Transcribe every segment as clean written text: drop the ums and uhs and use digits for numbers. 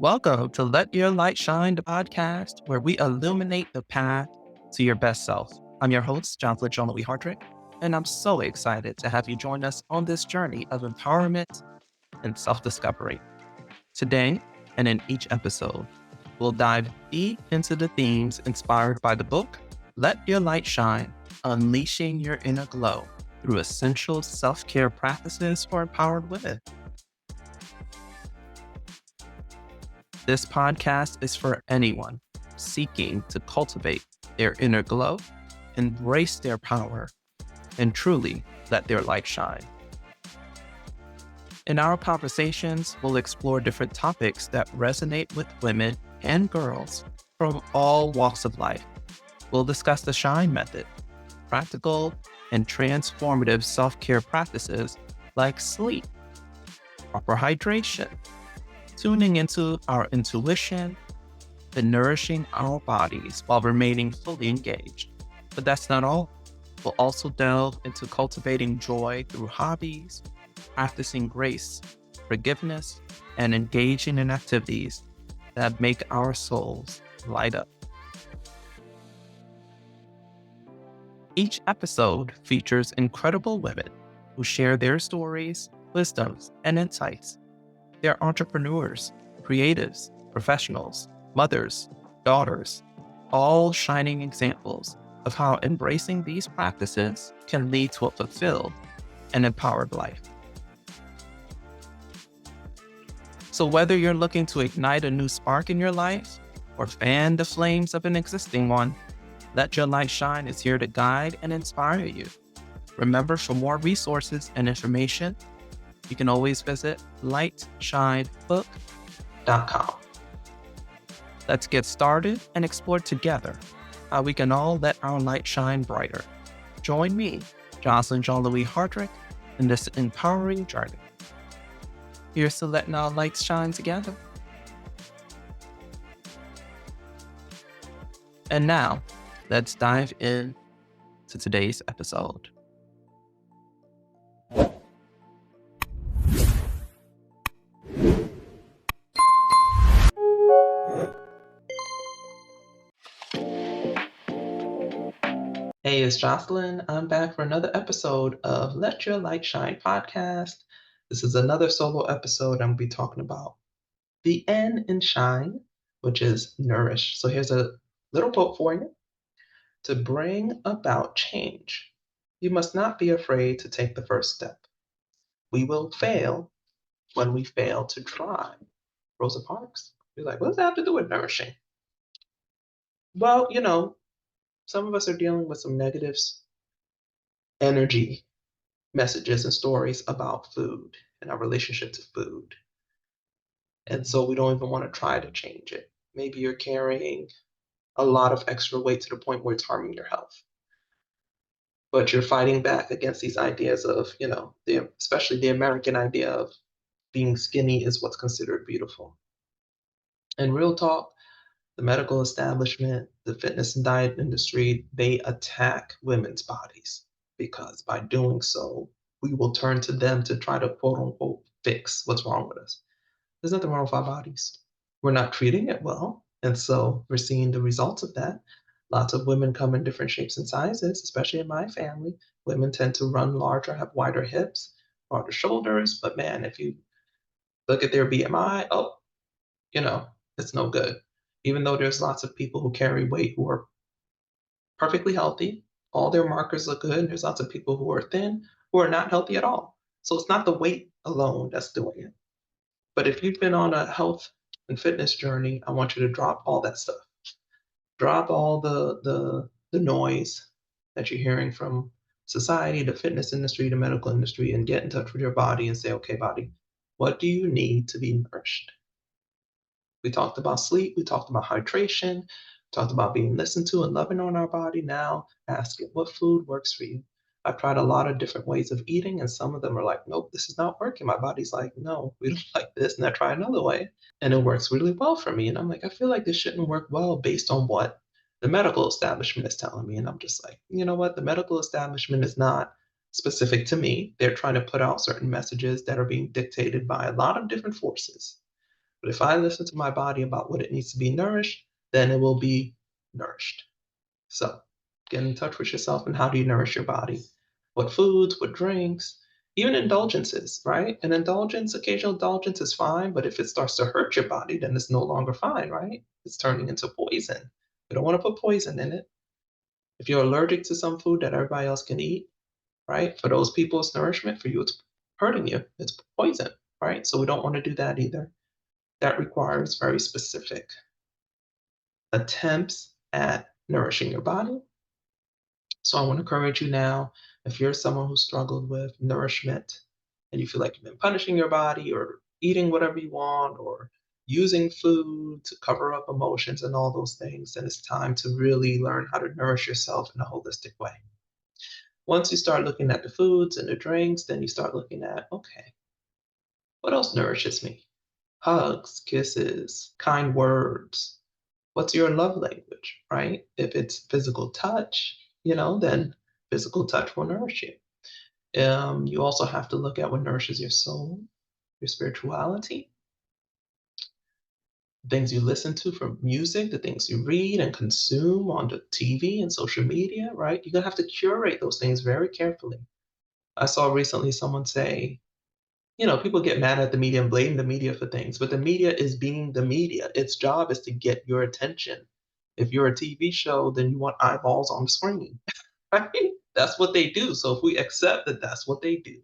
Welcome to Let Your Light Shine, the podcast where we illuminate the path to your best self. I'm your host, John Louis Hardrick, and I'm so excited to have you join us on this journey of empowerment and self discovery. Today, and in each episode, we'll dive deep into the themes inspired by the book, Let Your Light Shine, Unleashing Your Inner Glow through essential self care practices for empowered women. This podcast is for anyone seeking to cultivate their inner glow, embrace their power, and truly let their light shine. In our conversations, we'll explore different topics that resonate with women and girls from all walks of life. We'll discuss the SHINE method, practical and transformative self-care practices like sleep, proper hydration, tuning into our intuition, and nourishing our bodies while remaining fully engaged. But that's not all. We'll also delve into cultivating joy through hobbies, practicing grace, forgiveness, and engaging in activities that make our souls light up. Each episode features incredible women who share their stories, wisdoms, and insights. They're entrepreneurs, creatives, professionals, mothers, daughters, all shining examples of how embracing these practices can lead to a fulfilled and empowered life. So whether you're looking to ignite a new spark in your life or fan the flames of an existing one, Let Your Light Shine is here to guide and inspire you. Remember, for more resources and information, you can always visit lightshinebook.com. Let's get started and explore together how we can all let our light shine brighter. Join me, John Louis Hardrick, in this empowering journey. Here's to letting our lights shine together. And now, let's dive in to today's episode. Hey, it's Jocelyn. I'm back for another episode of Let Your Light Shine podcast. This is another solo episode. I'm going to be talking about the N in shine, which is nourish. So here's a little quote for you. To bring about change, you must not be afraid to take the first step. We will fail when we fail to try. Rosa Parks. You're like, what does that have to do with nourishing? Well, some of us are dealing with some negatives energy messages and stories about food and our relationship to food. And so we don't even want to try to change it. Maybe you're carrying a lot of extra weight to the point where it's harming your health. But you're fighting back against these ideas of, especially the American idea of being skinny is what's considered beautiful. And real talk, the medical establishment, the fitness and diet industry, they attack women's bodies because by doing so, we will turn to them to try to quote unquote fix what's wrong with us. There's nothing wrong with our bodies. We're not treating it well. And so we're seeing the results of that. Lots of women come in different shapes and sizes, especially in my family. Women tend to run larger, have wider hips, broader shoulders. But man, if you look at their BMI, it's no good. Even though there's lots of people who carry weight who are perfectly healthy, all their markers look good. There's lots of people who are thin who are not healthy at all. So it's not the weight alone that's doing it. But if you've been on a health and fitness journey, I want you to drop all that stuff. Drop all the noise that you're hearing from society, the fitness industry, the medical industry, and get in touch with your body and say, okay, body, what do you need to be nourished? We talked about sleep, we talked about hydration, talked about being listened to and loving on our body. Now ask it, what food works for you? I've tried a lot of different ways of eating, and some of them are like, nope, this is not working. My body's like, no, we don't like this. And I try another way, and it works really well for me. And I'm like, I feel like this shouldn't work well based on what the medical establishment is telling me. And I'm just like, you know what? The medical establishment is not specific to me. They're trying to put out certain messages that are being dictated by a lot of different forces. But if I listen to my body about what it needs to be nourished, then it will be nourished. So get in touch with yourself and how do you nourish your body? What foods, what drinks, even indulgences, right? An indulgence, occasional indulgence is fine, but if it starts to hurt your body, then it's no longer fine, right? It's turning into poison. We don't want to put poison in it. If you're allergic to some food that everybody else can eat, right? For those people, it's nourishment. For you, it's hurting you. It's poison, right? So we don't want to do that either. That requires very specific attempts at nourishing your body. So I want to encourage you now, if you're someone who struggled with nourishment and you feel like you've been punishing your body or eating whatever you want or using food to cover up emotions and all those things, then it's time to really learn how to nourish yourself in a holistic way. Once you start looking at the foods and the drinks, then you start looking at, okay, what else nourishes me? Hugs, kisses, kind words. What's your love language, right? If it's physical touch, then physical touch will nourish you. You also have to look at what nourishes your soul, your spirituality, things you listen to from music, the things you read and consume on the TV and social media, right? You're gonna have to curate those things very carefully. I saw recently someone say, people get mad at the media and blame the media for things, but the media is being the media. Its job is to get your attention. If you're a TV show, then you want eyeballs on the screen, right? That's what they do. So if we accept that that's what they do,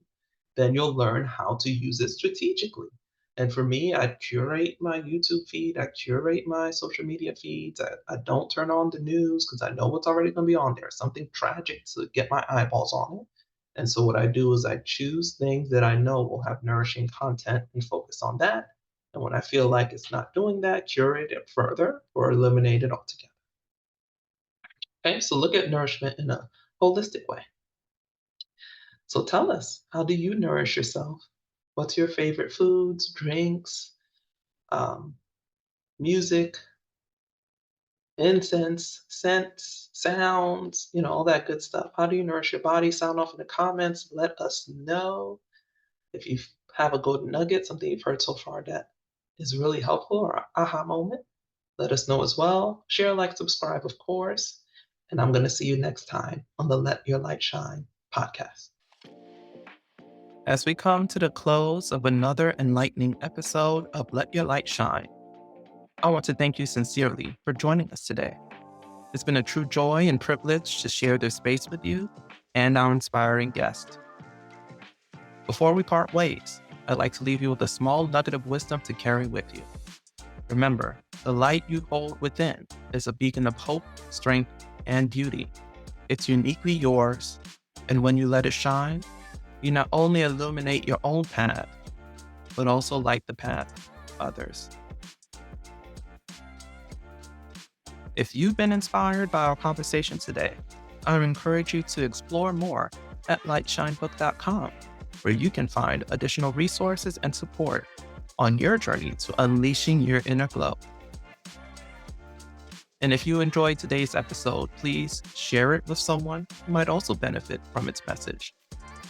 then you'll learn how to use it strategically. And for me, I curate my YouTube feed, I curate my social media feeds. I don't turn on the news because I know what's already going to be on there, something tragic to get my eyeballs on it. And so what I do is I choose things that I know will have nourishing content and focus on that. And when I feel like it's not doing that, curate it further or eliminate it altogether. Okay, so look at nourishment in a holistic way. So tell us, how do you nourish yourself? What's your favorite foods, drinks, um, music, incense, scents, sounds, all that good stuff? How do you nourish your body? Sound off in the comments. Let us know if you have a golden nugget, something you've heard so far that is really helpful or a aha moment. Let us know as well. Share, like, subscribe, of course. And I'm going to see you next time on the Let Your Light Shine podcast. As we come to the close of another enlightening episode of Let Your Light Shine, I want to thank you sincerely for joining us today. It's been a true joy and privilege to share this space with you and our inspiring guest. Before we part ways, I'd like to leave you with a small nugget of wisdom to carry with you. Remember, the light you hold within is a beacon of hope, strength, and beauty. It's uniquely yours, and when you let it shine, you not only illuminate your own path, but also light the path of others. If you've been inspired by our conversation today, I would encourage you to explore more at lightshinebook.com, where you can find additional resources and support on your journey to unleashing your inner glow. And if you enjoyed today's episode, please share it with someone who might also benefit from its message.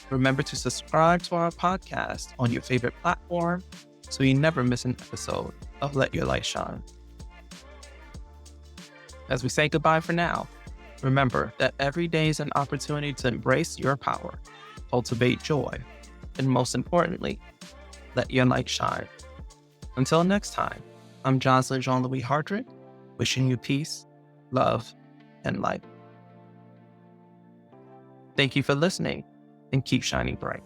Remember to subscribe to our podcast on your favorite platform so you never miss an episode of Let Your Light Shine. As we say goodbye for now, remember that every day is an opportunity to embrace your power, cultivate joy, and most importantly, let your light shine. Until next time, I'm Jocelyn Jean-Louis Hardrick, wishing you peace, love, and light. Thank you for listening, and keep shining bright.